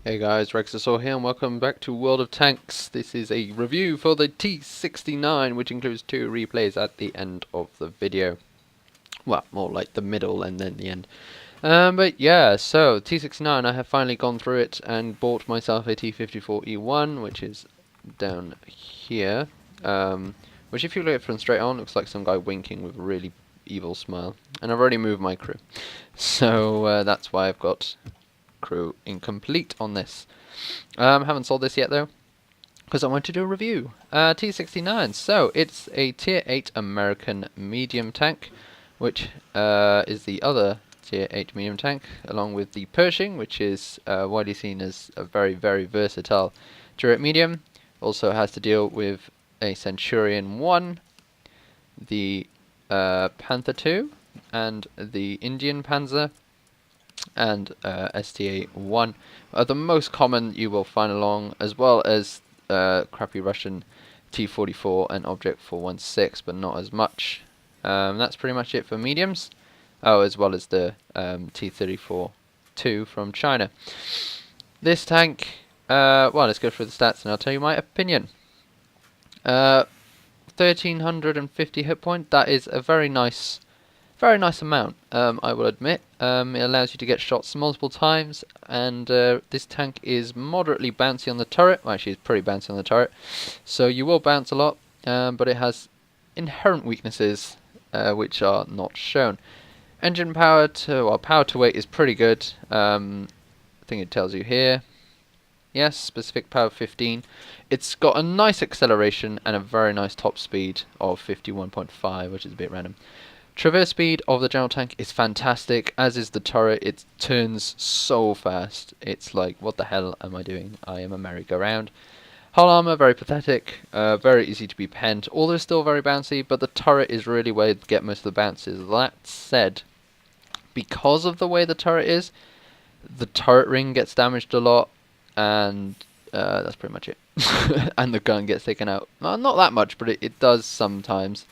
Hey guys, Rexasaur here and welcome back to World of Tanks. This is a review for the T69, which includes 2 replays at the end of the video. Well, more like the middle and then the end. But yeah, so T69, I have finally gone through it and bought myself a T54E1, which is down here. Which if you look at it from straight on, looks like some guy winking with a really evil smile. And I've already moved my crew. So that's why I've got crew incomplete on this. Haven't sold this yet though, because I want to do a review. T69, so it's a tier 8 American medium tank, which is the other tier 8 medium tank, along with the Pershing, which is widely seen as a very, very versatile tier 8 medium. Also has to deal with a Centurion 1, the Panther 2, and the Indian Panzer, and STA-1 are the most common you will find along, as well as crappy Russian T-44 and Object 416, but not as much. That's pretty much it for mediums. Oh, as well as the T-34-2 from China. This tank, well, let's go through the stats and I'll tell you my opinion. 1350 hit point, that is a very nice amount, I will admit. It allows you to get shots multiple times, and this tank is moderately bouncy on the turret. Well, actually, it's pretty bouncy on the turret, so you will bounce a lot, but it has inherent weaknesses which are not shown. Engine power to weight is pretty good. I think it tells you here. Yes, specific power 15. It's got a nice acceleration and a very nice top speed of 51.5, which is a bit random. Traverse speed of the general tank is fantastic, as is the turret. It turns so fast. It's like, what the hell am I doing? I am a merry-go-round. Hull armor, very pathetic, very easy to be penned, although still very bouncy, but the turret is really where you get most of the bounces. That said, because of the way the turret is, the turret ring gets damaged a lot, and that's pretty much it. And the gun gets taken out. Well, not that much, but it does sometimes.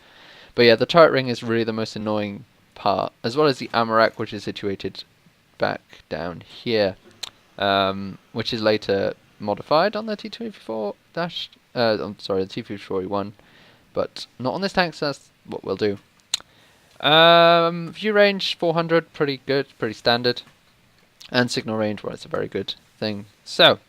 But yeah, the turret ring is really the most annoying part, as well as the ammo rack, which is situated back down here, which is later modified on the T24 dash. I'm sorry, the T54E1, but not on this tank. So that's what we'll do. View range 400, pretty good, pretty standard, and signal range, well, it's a very good thing. So,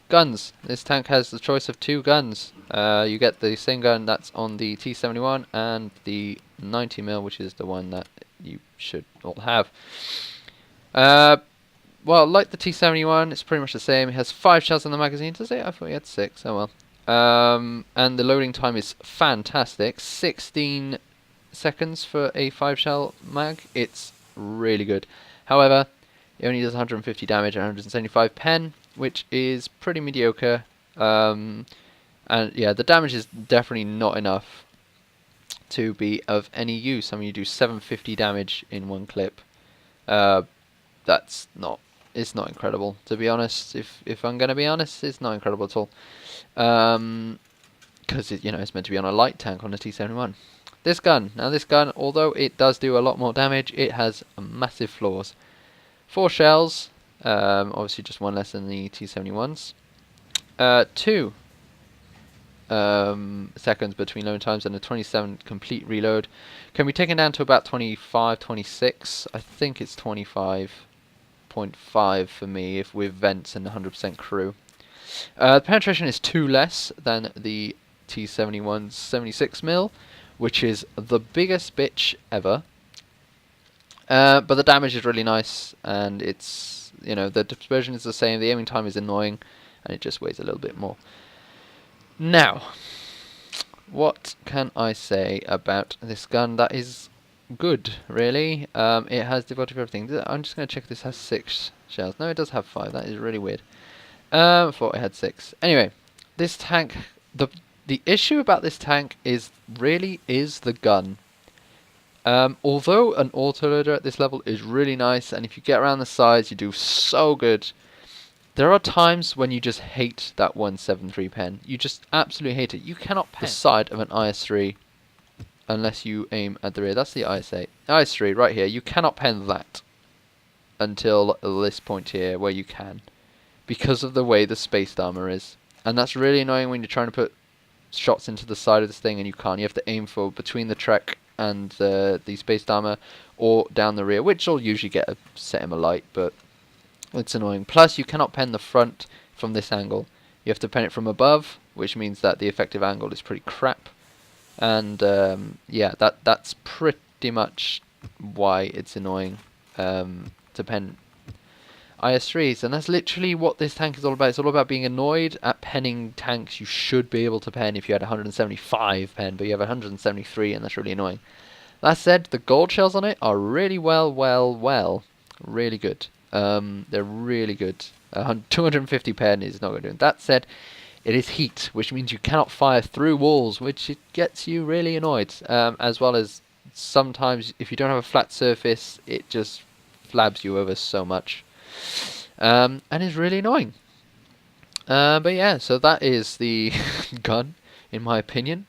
guns. This tank has the choice of 2 guns. You get the same gun that's on the T71 and the 90mm, which is the one that you should all have. Well, like the T71, it's pretty much the same. It has 5 shells in the magazine. Does it? I thought it had 6. Oh well. And the loading time is fantastic. 16 seconds for a 5-shell mag. It's really good. However, it only does 150 damage and 175 pen, which is pretty mediocre. And yeah, the damage is definitely not enough to be of any use. I mean, you do 750 damage in one clip. It's not incredible, to be honest. If I'm gonna be honest, it's not incredible at all. Because it's meant to be on a light tank on a T71. This gun, although it does do a lot more damage, it has massive flaws. 4 shells, obviously just 1 less than the T71's. 2 seconds between load times and a 27 complete reload. Can be taken down to about 25, 26. I think it's 25.5 for me, if with vents and 100% crew. The penetration is 2 less than the T71's 76mm, which is the biggest bitch ever. But the damage is really nice, and it's, the dispersion is the same, the aiming time is annoying, and it just weighs a little bit more. Now, what can I say about this gun that is good, really? It has devoted everything. I'm just going to check if this has 6 shells. No, it does have 5. That is really weird. I thought it had 6. Anyway, this tank, the issue about this tank is the gun. Although an autoloader at this level is really nice, and if you get around the sides, you do so good, there are times when you just hate that 173 pen. You just absolutely hate it. You cannot pen the side of an IS-3 unless you aim at the rear. That's the IS-8. IS-3 right here. You cannot pen that until this point here where you can. because of the way the spaced armor is. And that's really annoying when you're trying to put shots into the side of this thing and you can't. You have to aim for between the Trek and the spaced armor, or down the rear, which will usually set him alight, but it's annoying. Plus, you cannot pen the front from this angle. You have to pen it from above, which means that the effective angle is pretty crap. And yeah, that's pretty much why it's annoying to pen IS-3s, and that's literally what this tank is all about. It's all about being annoyed at penning tanks you should be able to pen if you had 175 pen, but you have 173, and that's really annoying. That said, the gold shells on it are really really good. They're really good. 250 pen is not going to do it. That said, it is heat, which means you cannot fire through walls, which it gets you really annoyed. As well as sometimes, if you don't have a flat surface, it just flabs you over so much. And is really annoying. But yeah, so that is the gun, in my opinion.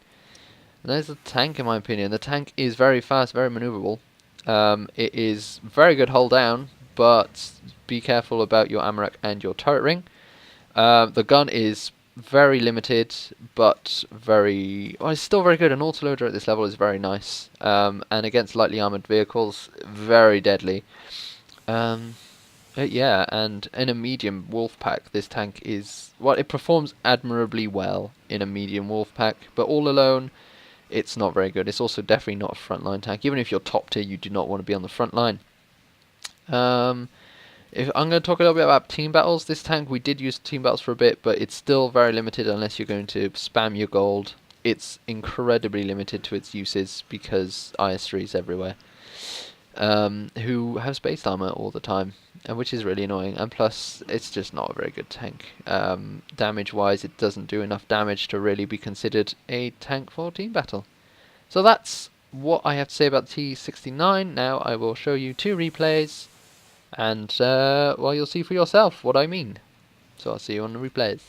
And there's the tank, in my opinion. The tank is very fast, very maneuverable. It is very good hull down, but be careful about your ammo rack and your turret ring. The gun is very limited, but it's still very good. An autoloader at this level is very nice. And against lightly armored vehicles, very deadly. Yeah, and in a medium wolf pack, this tank is, well, it performs admirably well in a medium wolf pack, but all alone, it's not very good. It's also definitely not a frontline tank. Even if you're top tier, you do not want to be on the front line. If I'm going to talk a little bit about team battles. This tank, we did use team battles for a bit, but it's still very limited unless you're going to spam your gold. It's incredibly limited to its uses because IS-3s everywhere. Who have spaced armor all the time, which is really annoying, and plus it's just not a very good tank. Damage wise, it doesn't do enough damage to really be considered a tank for team battle. So that's what I have to say about the T69. Now I will show you 2 replays, and well, you'll see for yourself what I mean. So I'll see you on the replays.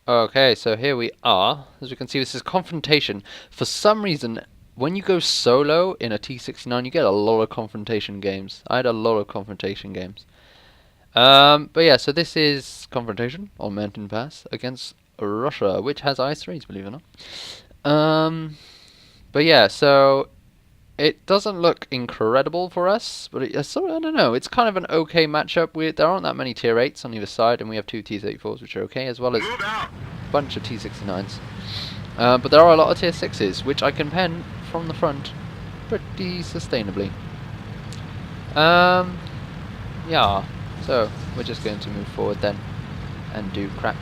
Okay, so here we are. As you can see, this is confrontation. For some reason, when you go solo in a T69, you get a lot of confrontation games. I had a lot of confrontation games. But yeah, so this is confrontation on Mountain Pass against Russia, which has IS-3s, believe it or not. But yeah, so it doesn't look incredible for us, but I don't know. It's kind of an okay matchup. There aren't that many tier 8s on either side, and we have 2 T34s, which are okay, as well as a bunch of T69s. But there are a lot of tier 6s, which I can pen from the front pretty sustainably. Yeah, so we're just going to move forward then and do crap.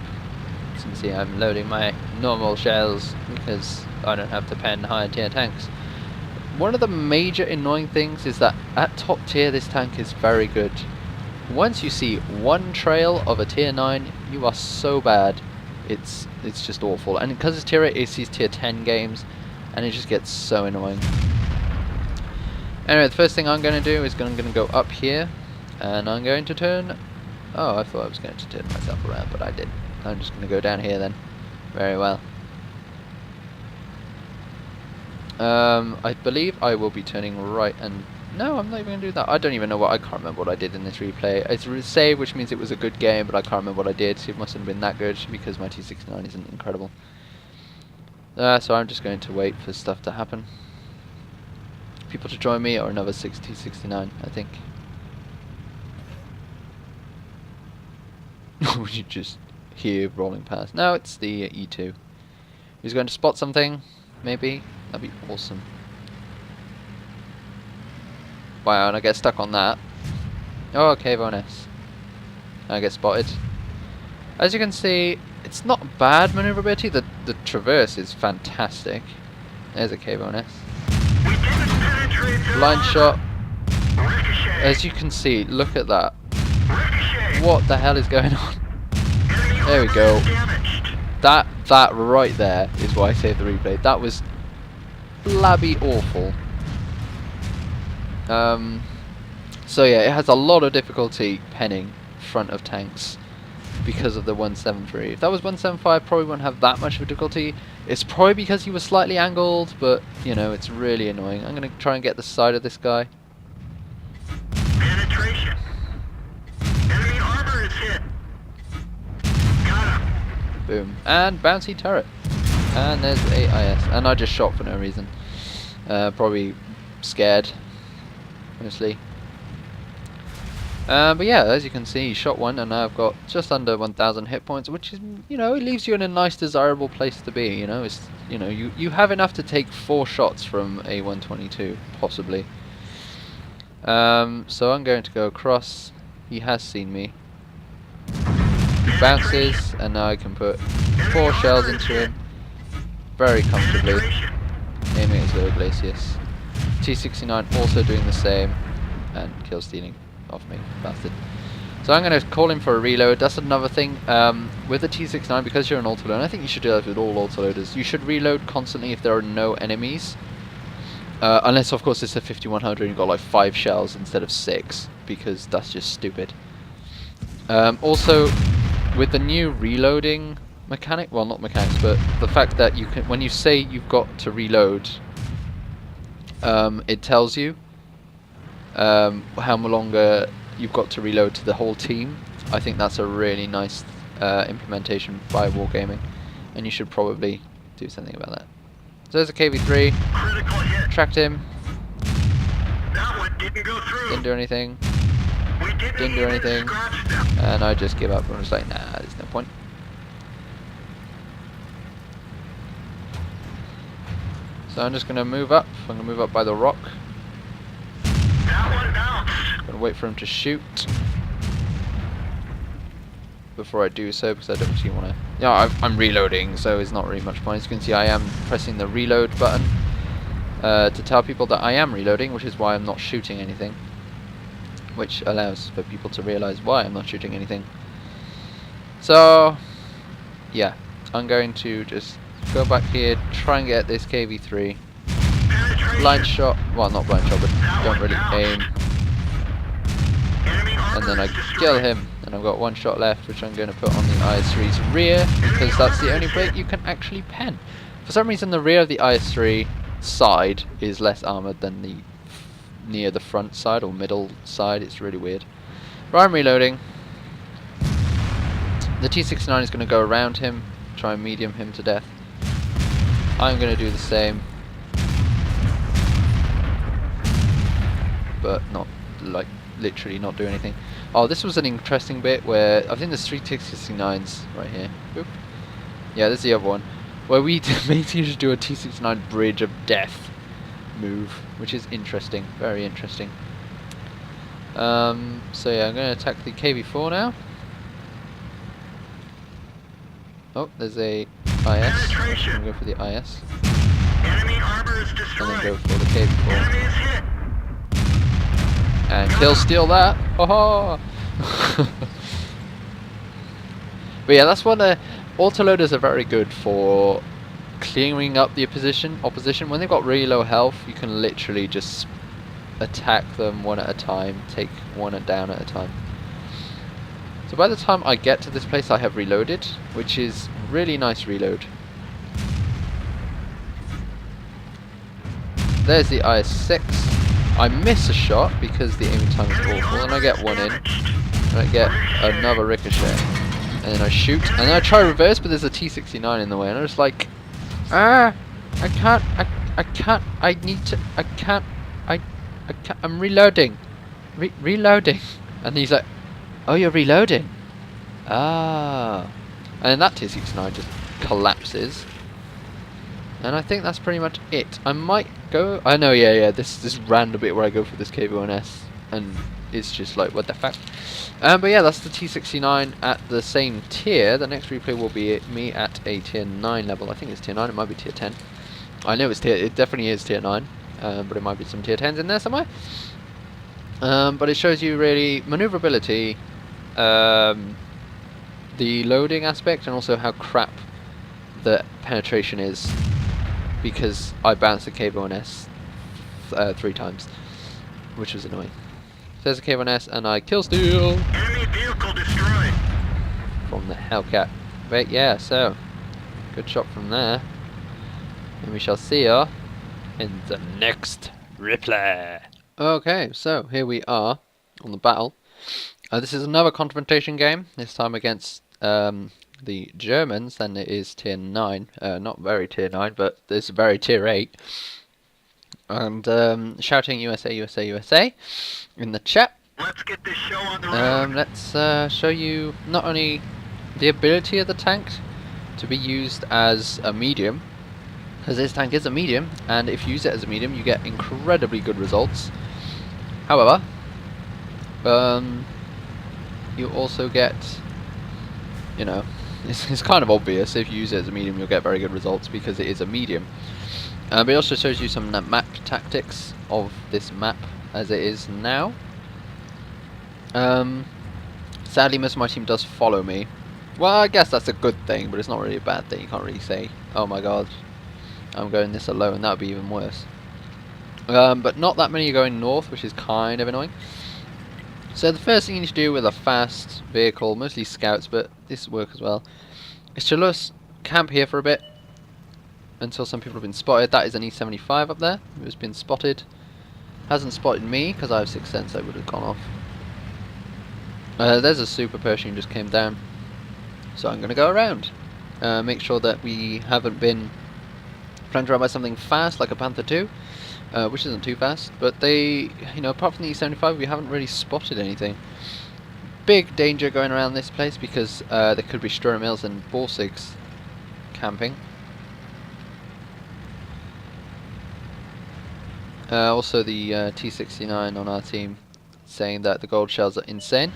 As you can see, I'm loading my normal shells because I don't have to pen higher tier tanks. One of the major annoying things is that at top tier this tank is very good. Once you see one trail of a tier 9, you are so bad. It's just awful, and because it's tier 8, it sees tier 10 games, and it just gets so annoying. Anyway, the first thing I'm going to do is I'm going to go up here, and I'm going to turn... Oh, I thought I was going to turn myself around, but I didn't. I'm just going to go down here then. Very well. I believe I will be turning right, and... No, I'm not even going to do that. I don't even know what... I can't remember what I did in this replay. It's a save, which means it was a good game, but I can't remember what I did. It mustn't have been that good, because my T69 isn't incredible. So I'm just going to wait for stuff to happen. People to join me, or another T69, I think. Would you just hear rolling past? No, it's the E2. Who's going to spot something? Maybe? That'd be awesome. Wow, and I get stuck on that. Oh, okay, bonus. I get spotted. As you can see, it's not bad maneuverability. The traverse is fantastic. There's a K-bonus. Blind shot. As you can see, look at that. What the hell is going on? There we go. That right there is why I saved the replay. That was blabby awful. So yeah, it has a lot of difficulty penning front of tanks because of the 173. If that was 175, probably wouldn't have that much difficulty. It's probably because he was slightly angled, but you know, it's really annoying. I'm gonna try and get the side of this guy. Penetration. Enemy armor is hit. Boom. And bouncy turret. And there's a IS. And I just shot for no reason. Probably scared, mostly. But yeah, as you can see, shot one, and now I've got just under 1,000 hit points, which is, you know, it leaves you in a nice, desirable place to be. You know, it's, you know, you have enough to take 4 shots from a 122, possibly. So I'm going to go across. He has seen me. He bounces, and now I can put 4 shells into him very comfortably, aiming at his little glacius. T69 also doing the same, and kill stealing off me, bastard. So I'm going to call him for a reload. That's another thing with the T69, because you're an autoloader. I think you should do that with all autoloaders. You should reload constantly if there are no enemies, unless of course it's a 5100 and you've got like 5 shells instead of 6, because that's just stupid. Also, with the new reloading mechanic, well, not mechanics, but the fact that you can, when you say you've got to reload, it tells you how longer you've got to reload to the whole team. I think that's a really nice implementation by Wargaming, and you should probably do something about that. So there's a KV3, tracked him, That one didn't go through. didn't do anything, Didn't do anything, and I just give up and was like, nah, there's no point. So I'm just going to move up. I'm going to move up by the rock. That one bounced. I'm going to wait for him to shoot before I do so, because I don't actually want to... Yeah, I'm reloading, so it's not really much point. As you can see, I am pressing the reload button to tell people that I am reloading, which is why I'm not shooting anything, which allows for people to realize why I'm not shooting anything. So, yeah, I'm going to just go back here, try and get this KV3. Blind shot, well, not blind shot, but don't really aim. And then I kill him, and I've got 1 shot left, which I'm going to put on the IS-3's rear, because that's the only bit you can actually pen. For some reason, the rear of the IS-3 side is less armoured than the near the front side or middle side. It's really weird. Right, I'm reloading. The T69 is going to go around him, try and medium him to death. I'm going to do the same, but not, like, literally not do anything. Oh, this was an interesting bit where I think there's 3 T69s right here. Oop. Yeah, there's the other one, where we basically just do a T69 bridge of death move, which is interesting, very interesting. So yeah, I'm going to attack the KV4 now. Oh, there's a IS. I'm going to go for the IS. Enemy armor is And destroyed. then go for the KV4. Enemy is hit. And kill steal that! Haha! But yeah, that's what autoloaders are very good for, clearing up the opposition. When they've got really low health, you can literally just attack them one at a time, take one down at a time. So by the time I get to this place, I have reloaded, which is really nice reload. There's the IS-6. I miss a shot because the aiming time is awful, and I get one in, and I get another ricochet, and then I shoot, and then I try reverse, but there's a T69 in the way, and I'm just like, I can't, I'm reloading, reloading, and he's like, oh, you're reloading, ah, and then that T69 just collapses. And I think that's pretty much it. I might go... I know, yeah, this random bit where I go for this KV1S, and it's just like, what the fuck? But yeah, that's the T69 at the same tier. The next replay will be me at a tier 9 level. I think it's tier 9, it might be tier 10. I know it definitely is tier 9, but it might be some tier 10s in there somewhere. But it shows you really maneuverability, the loading aspect, and also how crap the penetration is, because I bounced the KV1S 3 times, which was annoying. So there's a KV1S, and I kill steal Enemy vehicle destroyed. from the Hellcat. But yeah, so good shot from there, and we shall see you in the next replay. Okay, so here we are on the battle. This is another confrontation game, this time against the Germans, then it is tier 9. Not very tier 9, but it's very tier 8. And shouting USA, USA, USA in the chat. Let's get this show on the road. Let's show you not only the ability of the tank to be used as a medium, because this tank is a medium, and if you use it as a medium you get incredibly good results. However, you also get, you know, it's kind of obvious, if you use it as a medium you'll get very good results because it is a medium. But it also shows you some map tactics of this map as it is now. Sadly most of my team does follow me. Well, I guess that's a good thing, but it's not really a bad thing. You can't really say, oh my god, I'm going this alone, that would be even worse. But not that many are going north, which is kind of annoying. So the first thing you need to do with a fast vehicle, mostly scouts, but this will work as well, is to just camp here for a bit until some people have been spotted. That is an E75 up there who's been spotted. Hasn't spotted me because I have 6th sense, I would have gone off. There's a super Pershing who just came down, so I'm going to go around. Make sure that we haven't been flanked around by something fast like a Panther 2, which isn't too fast, but they, you know, apart from the E75 we haven't really spotted anything. Big danger going around this place because there could be Sturm Mills and Borsigs camping. Also the T69 on our team saying that the gold shells are insane,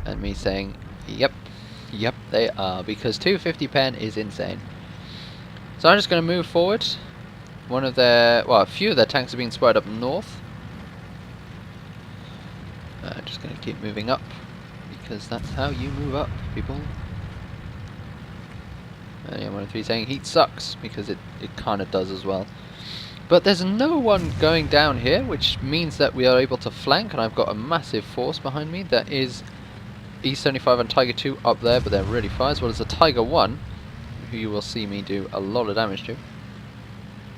and me saying yep they are, because 250 pen is insane. So I'm just going to move forward. One of their, well, a few of their tanks have been spotted up north. Just going to keep moving up because that's how you move up, people. And yeah, 103 saying heat sucks, because it kind of does as well. But there's no one going down here, which means that we are able to flank, and I've got a massive force behind me. That is E75 and Tiger 2 up there, but they're really far, as well as the Tiger 1, who you will see me do a lot of damage to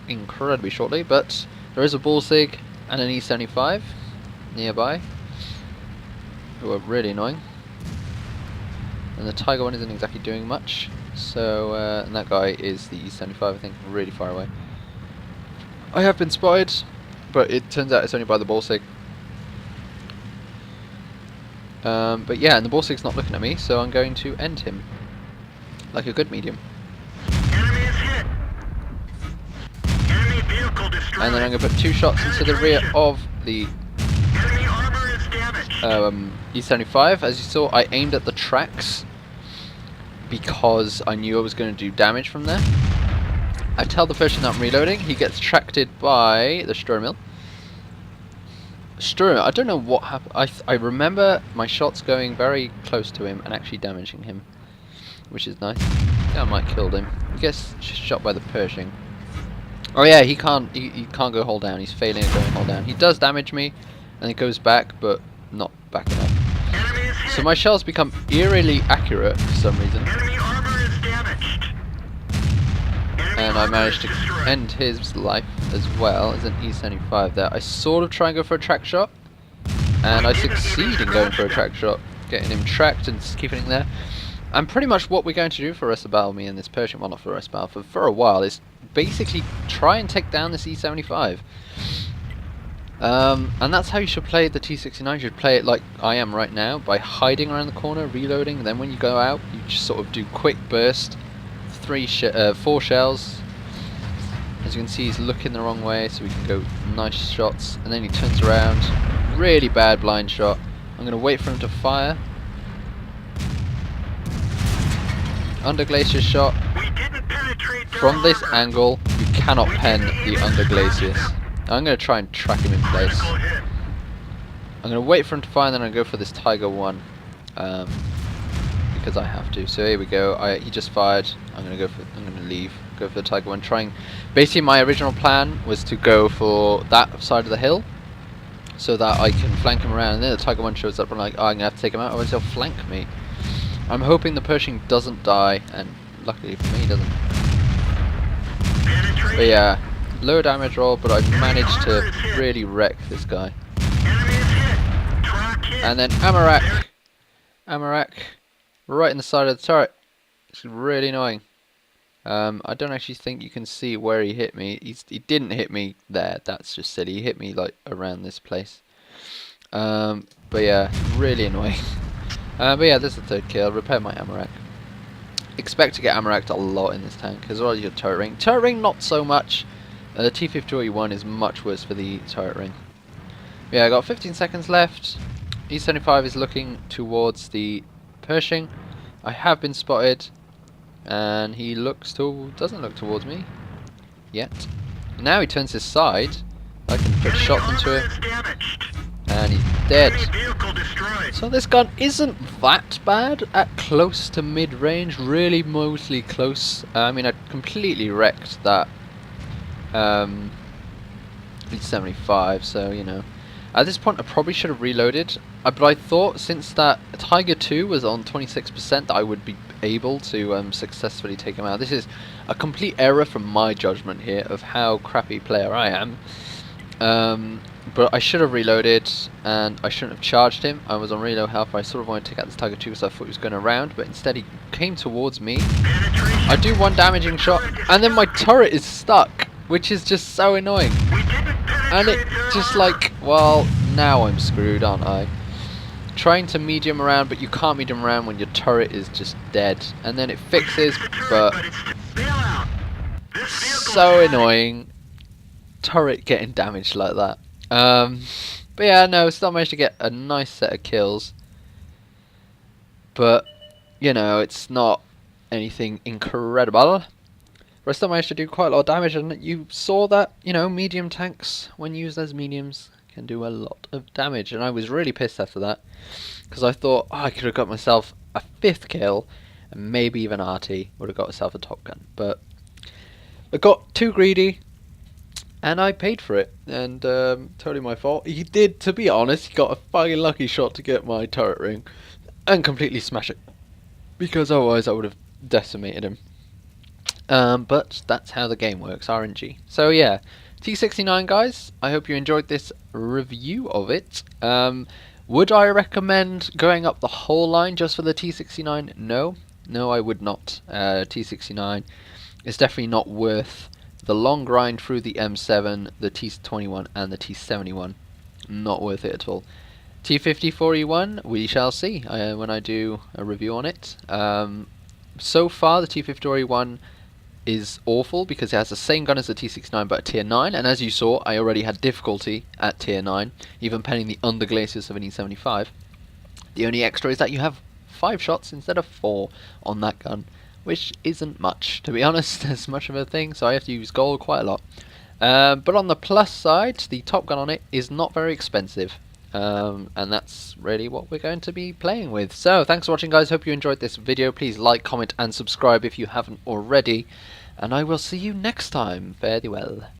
incredibly shortly. But there is a Borsig and an E75 nearby, who are really annoying. And the Tiger 1 isn't exactly doing much, so and that guy is the E75, I think, really far away. I have been spotted, but it turns out it's only by the Borsig. But yeah, and the Borsig's not looking at me, so I'm going to end him like a good medium. Enemy is hit. Enemy vehicle destroyed. And then I'm going to put 2 shots into the rear of the Enemy armor is damaged. E75. As you saw, I aimed at the tracks because I knew I was going to do damage from there. I tell the person that I'm reloading, he gets tracted by the Sturm. Sturm, I don't know what happened. I remember my shots going very close to him and actually damaging him, which is nice. I think I might have killed him. He gets shot by the Pershing. Oh yeah, he can't go hold down. He's failing at going hold down. He does damage me, and it goes back, but not back enough. So my shells become eerily accurate for some reason. Enemy armor is damaged. And I managed to end his life as well as an E75 there. I sort of try and go for a track shot, and I succeed in going for a track shot, getting him tracked and keeping him there. And pretty much what we're going to do for the rest of battle, me and this Persian, well, not for the rest of battle, for a while, is basically try and take down this E75. And that's how you should play the T69. You should play it like I am right now, by hiding around the corner, reloading, and then when you go out, you just sort of do quick burst, 4 shells. As you can see, he's looking the wrong way, so we can go nice shots, and then he turns around, really bad blind shot. I'm going to wait for him to fire. Under glacier shot. From this angle, you cannot pen the under glaciers. I'm going to try and track him in place. I'm going to wait for him to fire, and then I'm going to go for this Tiger 1. Because I have to. So here we go. He just fired. I'm going to leave. Go for the Tiger 1. Basically, my original plan was to go for that side of the hill, so that I can flank him around. And then the Tiger 1 shows up, and I'm like, oh, I'm going to have to take him out, otherwise he'll flank me. I'm hoping the Pershing doesn't die, and luckily for me, he doesn't. But yeah, low damage roll, but I managed to really wreck this guy. And then Amarak, right in the side of the turret. It's really annoying. I don't actually think you can see where he hit me. He didn't hit me there. That's just silly. He hit me like around this place. But yeah, really annoying. But yeah, there's the third kill. Repair my ammo rack. Expect to get ammo racked a lot in this tank, as well as your turret ring. Turret ring, not so much. The T-51 is much worse for the turret ring. Yeah, I got 15 seconds left. E75 is looking towards the Pershing. I have been spotted, and he doesn't look towards me yet. Now he turns his side. I can put shots into him, and he's dead. So this gun isn't that bad at close to mid-range, really mostly close. I mean, I completely wrecked that T75, so you know. At this point I probably should have reloaded, but I thought since that Tiger 2 was on 26% that I would be able to successfully take him out. This is a complete error from my judgment here of how crappy player I am. But I should have reloaded, and I shouldn't have charged him. I was on reload health. I sort of wanted to take out this Tiger 2 because I thought he was going around, but instead he came towards me. I do one damaging shot, and then my turret is stuck, which is just so annoying. And it just like, well, now I'm screwed, aren't I? Trying to medium around, but you can't medium around when your turret is just dead. And then it fixes, but so annoying. Turret getting damaged like that. But yeah, no, still managed to get a nice set of kills. But, you know, it's not anything incredible. But I still managed to do quite a lot of damage, and you saw that, you know, medium tanks, when used as mediums, can do a lot of damage. And I was really pissed after that, because I thought, oh, I could have got myself a 5th kill, and maybe even RT would have got myself a top gun. But I got too greedy, and I paid for it, and totally my fault. He did, to be honest, he got a fucking lucky shot to get my turret ring, and completely smash it, because otherwise I would have decimated him. But that's how the game works, RNG. So yeah, T69 guys, I hope you enjoyed this review of it. Would I recommend going up the whole line just for the T69? No, I would not. T69 is definitely not worth the long grind through the M7, the T21 and the T71. Not worth it at all. T54E1, we shall see when I do a review on it. So far the T54E1 is awful because it has the same gun as the T69 but at tier 9, and as you saw I already had difficulty at tier 9, even penning the underglaciers of an E75. The only extra is that you have 5 shots instead of 4 on that gun, which isn't much, to be honest, as much of a thing, so I have to use gold quite a lot. But on the plus side, the top gun on it is not very expensive. And that's really what we're going to be playing with. So thanks for watching guys, hope you enjoyed this video. Please like, comment and subscribe if you haven't already, and I will see you next time. Fare thee well.